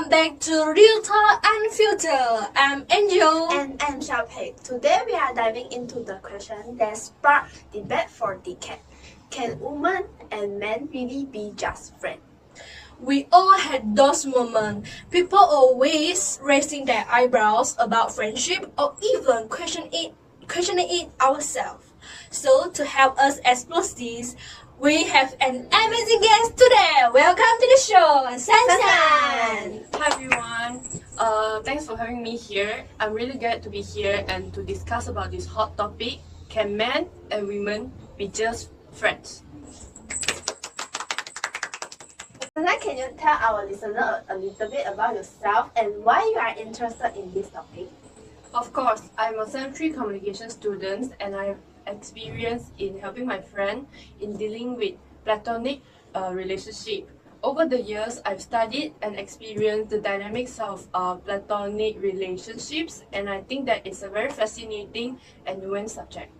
Welcome back to Real Talk Unfiltered. I'm Angel. And I'm Xiaopei. Today we are diving into the question that sparked debate for decades. Can women and men really be just friends? We all had those moments. People always raising their eyebrows about friendship or even questioning it ourselves. So to help us explore this, we have an amazing guest today. Welcome to the show, San. Hi everyone. Thanks for having me here. I'm really glad to be here and to discuss about this hot topic. Can men and women be just friends? Tonight, can you tell our listener a little bit about yourself and why you are interested in this topic? Of course, I'm a Sem 3 communication student and I have experience in helping my friend in dealing with platonic relationship. Over the years, I've studied and experienced the dynamics of platonic relationships, and I think that it's a very fascinating and nuanced subject.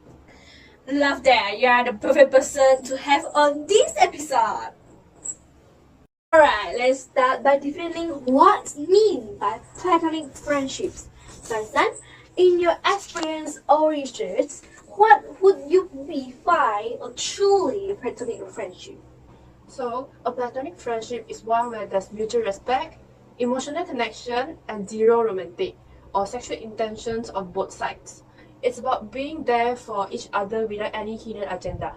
Love that. You are the perfect person to have on this episode. Alright, let's start by defining what's meant by platonic friendships. San, in your experience or research, what would you define a truly platonic friendship? So, a platonic friendship is one where there's mutual respect, emotional connection, and zero romantic or sexual intentions on both sides. It's about being there for each other without any hidden agenda.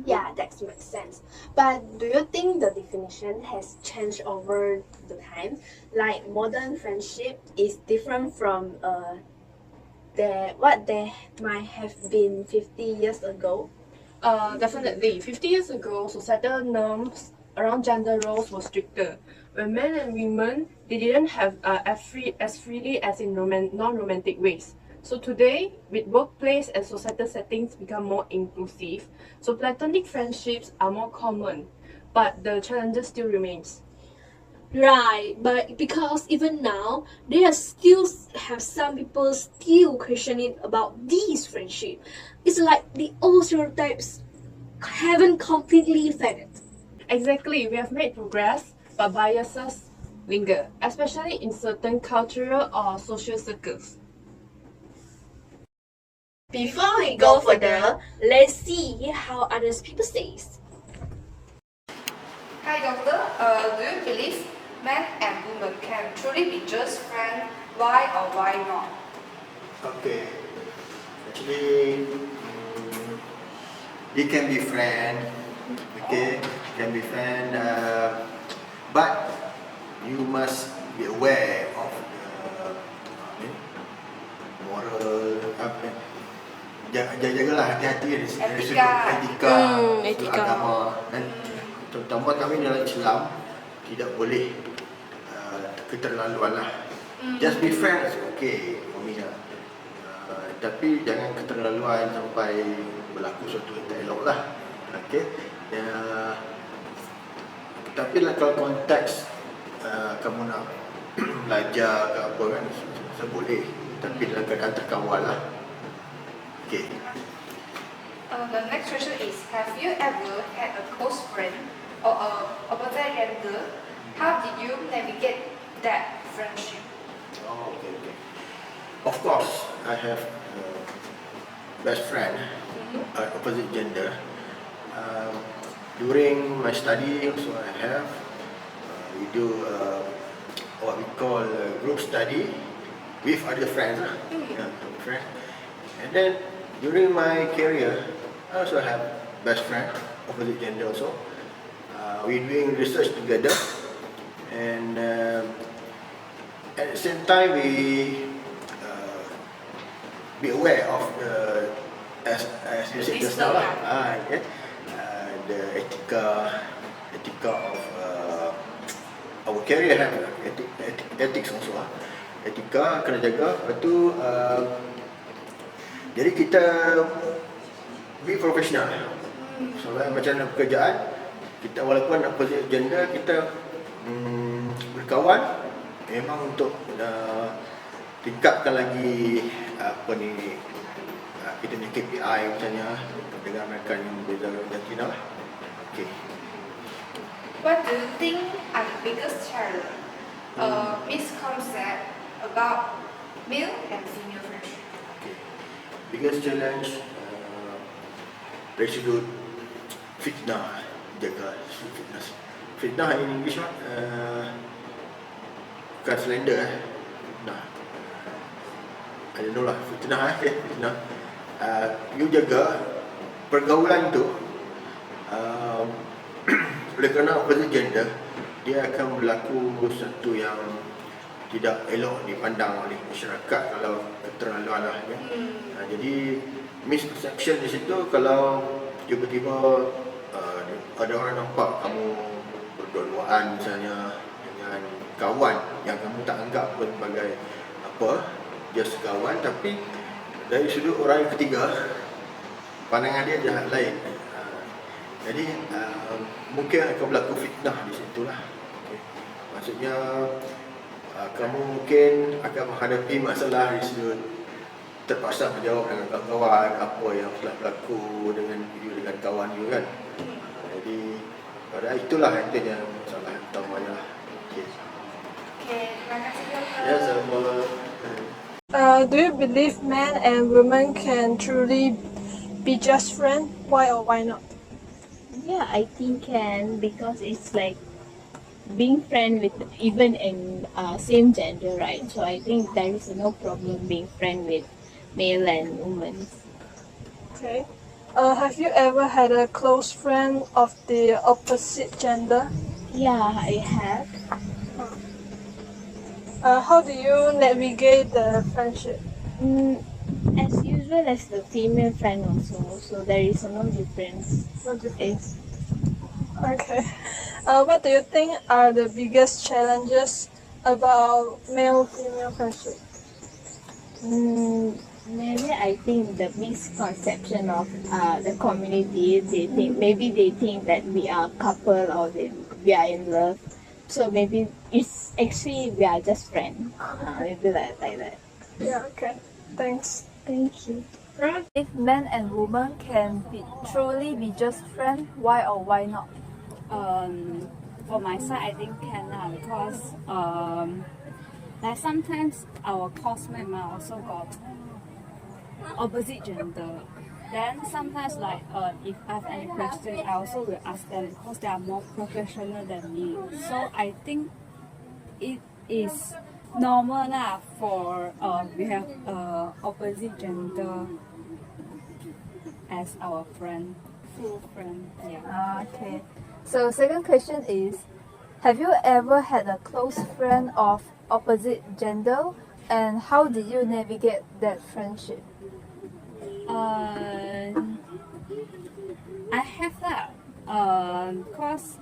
Yeah, that makes sense. But do you think the definition has changed over the time? Like modern friendship is different from what they might have been 50 years ago? Definitely. 50 years ago, societal norms around gender roles were stricter. When men and women, they didn't have as freely as in non-romantic ways. So today, with workplace and societal settings become more inclusive, so platonic friendships are more common, but the challenges still remains. Right, but because even now, there are still have some people still questioning about these friendship. It's like the old stereotypes haven't completely faded. Exactly, we have made progress, but biases linger, especially in certain cultural or social circles. Before we go further, let's see how other people say. Hi doctor, do you believe men and women can truly be just friends? Why or why not? Okay. Actually, they can be friend. Okay, can be friend. But you must be aware of the moral. Jagalah hati-hati dari segi etika, agama. Dan terutama kami dalam Islam tidak boleh keterlaluan lah. Just be friends, okay for me lah. Tapi jangan keterlaluan sampai berlaku suatu yang tak elok lah. Okay. Tapi lah kalau konteks kamu nak belajar ke apa kan, boleh. Tapi dalam keadaan terkawal lah. Okay. The next question is, have you ever had a close friend or a opposite gender? How did you navigate that friendship? Oh, okay. Of course, I have a best friend, opposite gender. During my study, also I have. We do what we call group study with other friends. Friends. And then during my career, I also have best friend, opposite gender also. We're doing research together, and at the same time we be aware of as you said just now, the etika of our career have ethics also. Etika kena jaga. Lepas tu jadi kita be professional. So macam dalam pekerjaan, kita walaupun opposite gender, kita berkawan memang untuk tingkatkan lagi kita ni KPI misalnya dengan mereka yang berbeza jantina lah. Okay. What do you think are the biggest challenges misconception about male and female friendship? Okay. Biggest challenge dari sudut fitnah, jaga fitnah. Fitnah in English what? Bukan slender fitnah. I don't know lah, fitnah fitnah. You jaga pergaulan tu oleh kerana opposite gender dia akan berlaku sesuatu yang tidak elok dipandang oleh masyarakat kalau keterlaluan lah ya. Jadi misconception di situ kalau tiba-tiba ada orang nampak kamu berdua-duaan misalnya dengan kawan yang kamu tak anggap pun sebagai apa, just kawan, tapi dari sudut orang yang ketiga pandangan dia jahat lain. Jadi mungkin akan berlaku fitnah di situlah. Okay. Maksudnya kamu mungkin akan menghadapi masalah di sudut terpaksa menjawab dengan kawan-kawan apa yang telah berlaku dengan you dengan kawan you kan. Jadi pada itulah intinya masalah utamanya. Okay. Okay, terima kasih dokter. Ya, sama. Do you believe men and women can truly be just friends? Why or why not? Yeah, I think can, because it's like being friend with even in same gender, right? So I think there is no problem being friend with male and women. Okay. Have you ever had a close friend of the opposite gender? Yeah, I have. How do you navigate the friendship? As usual as the female friend also, so there is no difference. No difference. It's, Okay. What do you think are the biggest challenges about male-female friendship? maybe I think the misconception of the community, they think that we are a couple or we are in love. So maybe it's actually we are just friends. Maybe like that. Yeah. Okay. Thanks. Thank you. If men and women can truly be just friends, why or why not? For my side, I think can because like sometimes our classmates also got opposite gender. Then sometimes like if I have any questions, I also will ask them because they are more professional than me. So I think it is normal lah for we have opposite gender as our friend, full friend. Yeah. Okay. So second question is, have you ever had a close friend of opposite gender, and how did you navigate that friendship? I have that. Because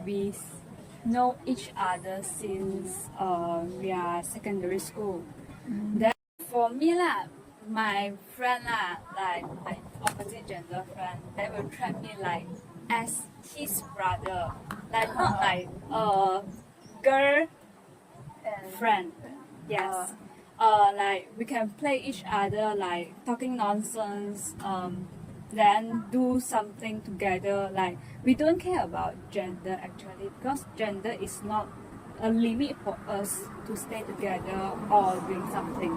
we know each other since we are secondary school. Then for me lah, my friend lah, like my opposite gender friend, they will treat me like as his brother, like not like a girl friend. Yes. Like we can play each other, like talking nonsense, then do something together. Like we don't care about gender actually, because gender is not a limit for us to stay together or doing something.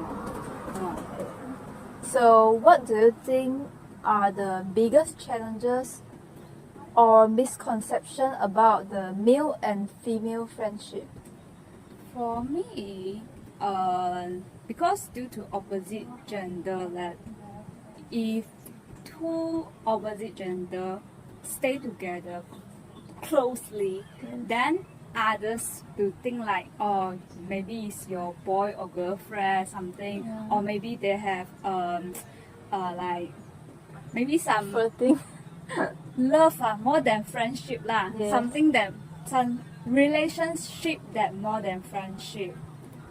So what do you think are the biggest challenges or misconception about the male and female friendship? For me, because due to opposite gender, that if two opposite gender stay together closely, then others will think like, oh, maybe it's your boy or girlfriend something, or maybe they have like maybe some Flirting. love more than friendship lah. Yes. Something that some relationship that more than friendship.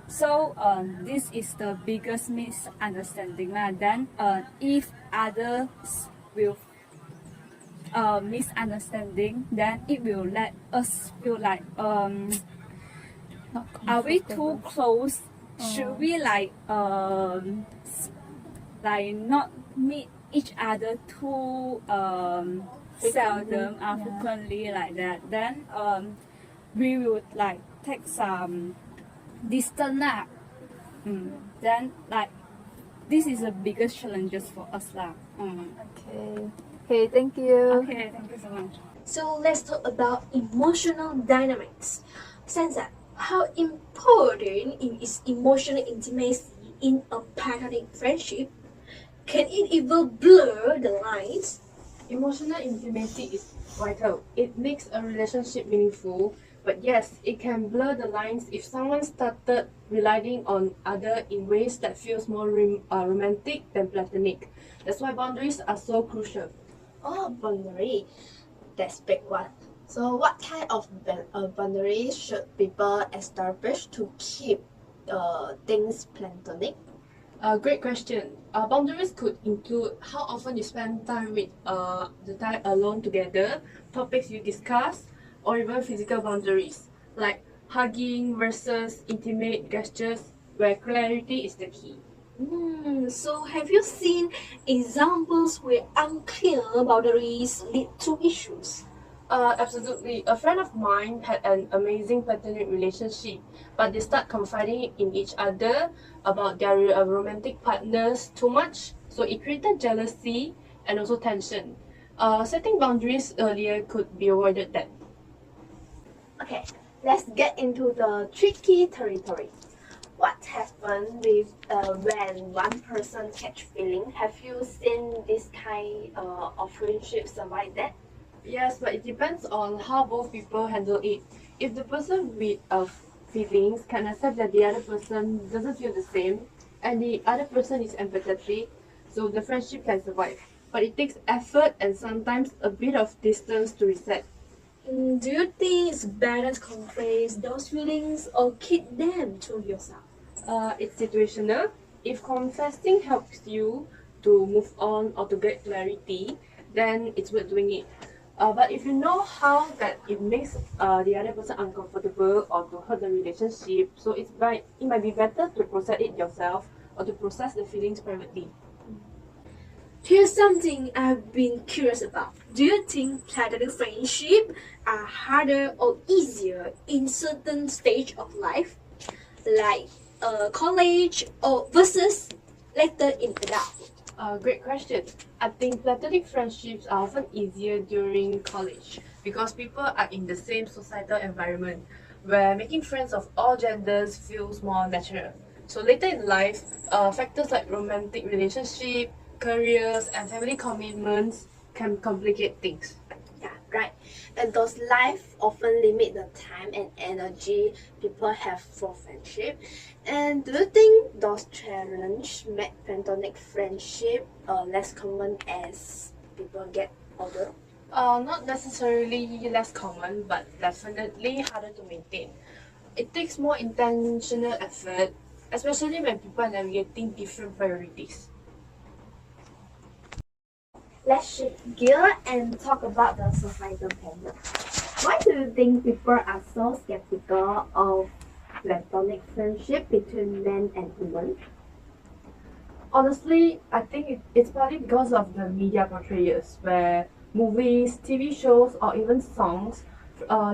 So this is the biggest misunderstanding lah. Then if others will misunderstanding, then it will let us feel like are we too close? Should we like not meet each other too seldom frequently like that? Then we would like take some distant lah. Then like this is the biggest challenges for us lah. Okay. Okay, thank you. Okay, thank you so much. So let's talk about emotional dynamics. Sansa, how important is emotional intimacy in a platonic friendship? Can it even blur the lines? Emotional intimacy is vital. It makes a relationship meaningful, but yes, it can blur the lines if someone started relying on other in ways that feels more romantic than platonic. That's why boundaries are so crucial. Oh, boundary. That's big one. So what kind of boundaries should people establish to keep things platonic? Great question. Boundaries could include how often you spend time with the time alone together, topics you discuss, or even physical boundaries like hugging versus intimate gestures, where clarity is the key. So have you seen examples where unclear boundaries lead to issues? Absolutely. A friend of mine had an amazing platonic relationship, but they start confiding in each other about their romantic partners too much, so it created jealousy and also tension. Setting boundaries earlier could be avoided that. Okay, let's get into the tricky territory. What happens with when one person catch feeling? Have you seen this kind of friendship survive that? Yes, but it depends on how both people handle it. If the person with feelings can accept that the other person doesn't feel the same, and the other person is empathetic, so the friendship can survive. But it takes effort and sometimes a bit of distance to reset. Do you think it's better to confess those feelings or keep them to yourself? It's situational. If confessing helps you to move on or to get clarity, then it's worth doing it. But if you know how that it makes the other person uncomfortable or to hurt the relationship, so it might be better to process it yourself or to process the feelings privately. Here's something I've been curious about. Do you think platonic friendship are harder or easier in certain stage of life, like college or versus later in adult? Great question. I think platonic friendships are often easier during college because people are in the same societal environment where making friends of all genders feels more natural. So later in life, factors like romantic relationship, careers, and family commitments can complicate things. Yeah, right. And those life often limit the time and energy people have for friendship. And do you think those challenges make platonic friendship less common as people get older? Not necessarily less common, but definitely harder to maintain. It takes more intentional effort, especially when people are navigating different priorities. Let's shift gear and talk about the societal pressure. Why do you think people are so skeptical of platonic friendship between men and women? Honestly, I think it's partly because of the media portrayals, where movies, TV shows, or even songs,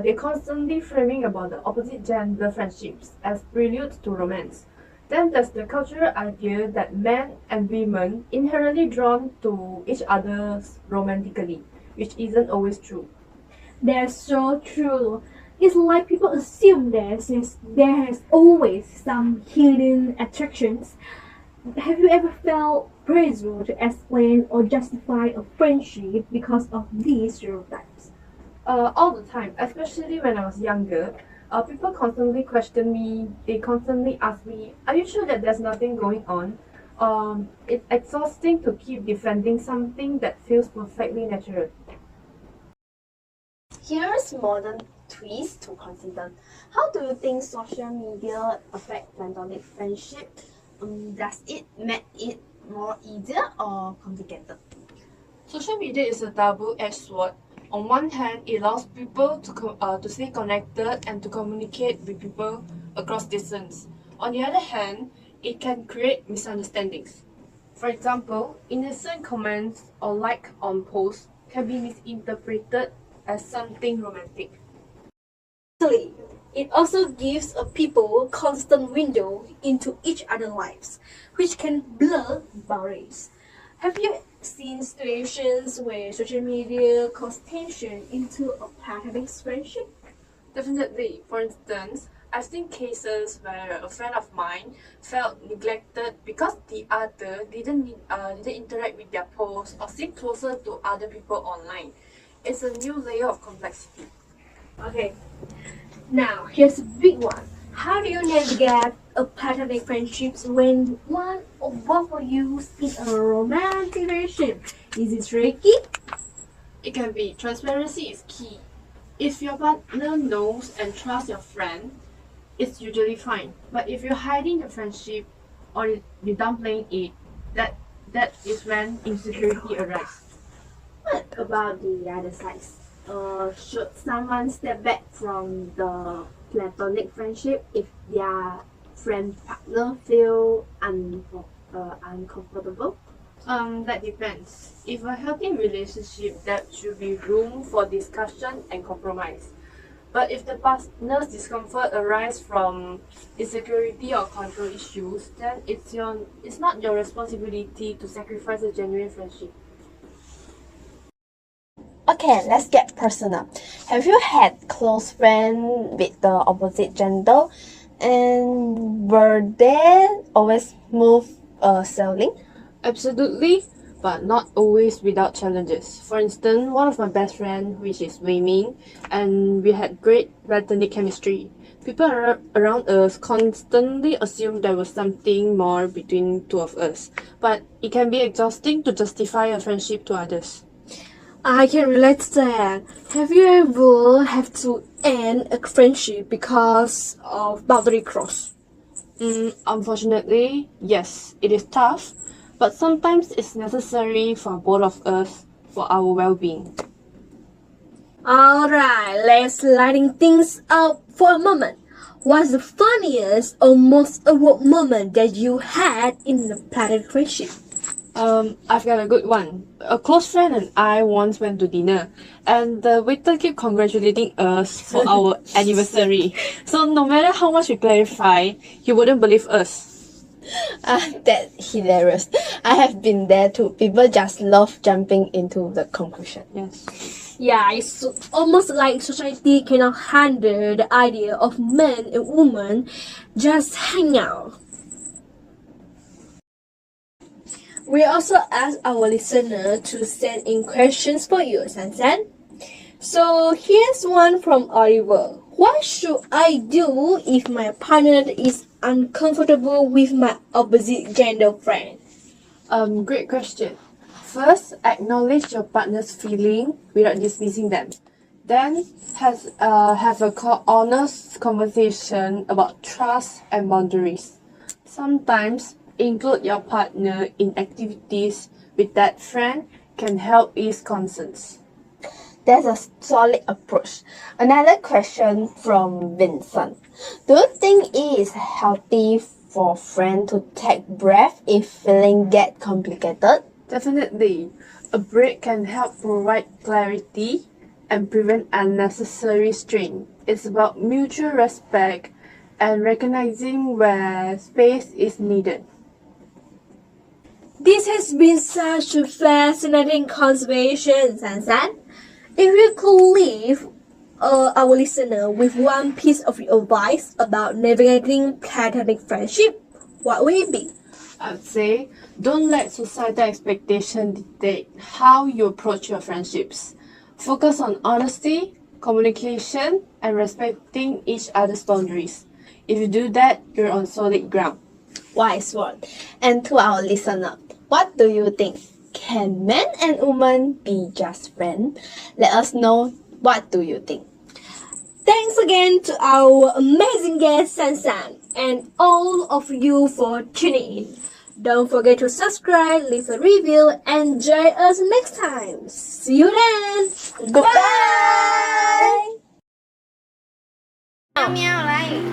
they're constantly framing about the opposite gender friendships as preludes to romance. Then there's the cultural idea that men and women inherently drawn to each other romantically, which isn't always true. That's so true. It's like people assume there has always some hidden attractions. Have you ever felt pressure to explain or justify a friendship because of these stereotypes? All the time, especially when I was younger. People constantly question me. They constantly ask me, "Are you sure that there's nothing going on?" It's exhausting to keep defending something that feels perfectly natural. Here's modern twist to consider. How do you think social media affect platonic friendship? Does it make it more easier or complicated? Social media is a double-edged sword. On one hand, it allows people to stay connected and to communicate with people across distance. On the other hand, it can create misunderstandings. For example, innocent comments or like on posts can be misinterpreted as something romantic. Actually, It also gives a people constant window into each other's lives, which can blur boundaries. Have you seen situations where social media cause tension into a platonic friendship? Definitely. For instance, I've seen cases where a friend of mine felt neglected because the other didn't interact with their posts or seem closer to other people online. It's a new layer of complexity. Okay, now here's a big one. How do you navigate a platonic friendships when one or both of you is in a romantic relationship? Is it tricky? It can be. Transparency is key. If your partner knows and trusts your friend, it's usually fine. But if you're hiding the friendship or you're downplaying it, that is when insecurity arises. What about the other side? Should someone step back from the platonic friendship if their friend partner feel uncomfortable? That depends. If a healthy relationship, there should be room for discussion and compromise. But if the partner's discomfort arises from insecurity or control issues, then it's not your responsibility to sacrifice a genuine friendship. Okay, let's get personal. Have you had close friends with the opposite gender, and were they always smooth sailing? Absolutely, but not always without challenges. For instance, one of my best friends, which is Wei Ming, and we had great platonic chemistry. People around us constantly assumed there was something more between two of us, but it can be exhausting to justify a friendship to others. I can relate to that. Have you ever have to end a friendship because of boundary cross? Unfortunately, yes, it is tough, but sometimes it's necessary for both of us for our well-being. Alright, let's lighten things up for a moment. What's the funniest or most awkward moment that you had in a platonic friendship? I've got a good one. A close friend and I once went to dinner, and the waiter kept congratulating us for our anniversary. So no matter how much we clarify, he wouldn't believe us. That's hilarious. I have been there too. People just love jumping into the conclusion. Yes. Yeah, it's almost like society cannot handle the idea of men and women just hang out. We also asked our listener to send in questions for you, Sansan. So here's one from Oliver. What should I do if my partner is uncomfortable with my opposite gender friend? Great question. First, acknowledge your partner's feeling without dismissing them. Then, have a honest conversation about trust and boundaries. Sometimes, include your partner in activities with that friend can help ease concerns. That's a solid approach. Another question from Vincent. Do you think it is healthy for friends to take breath if feeling get complicated? Definitely. A break can help provide clarity and prevent unnecessary strain. It's about mutual respect and recognizing where space is needed. This has been such a fascinating conversation, Sansan. If you could leave our listener with one piece of advice about navigating platonic friendship, what would it be? I'd say don't let societal expectation dictate how you approach your friendships. Focus on honesty, communication, and respecting each other's boundaries. If you do that, you're on solid ground. Wise word. And to our listener, what do you think? Can men and women be just friends? Let us know. What do you think? Thanks again to our amazing guest Sansan and all of you for tuning in. Don't forget to subscribe, leave a review, and join us next time. See you then. Goodbye.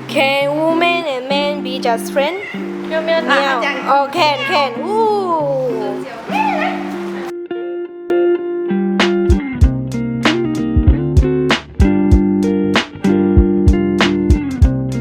Can women and men be just friends? Meow meow. Oh, can. Ooh.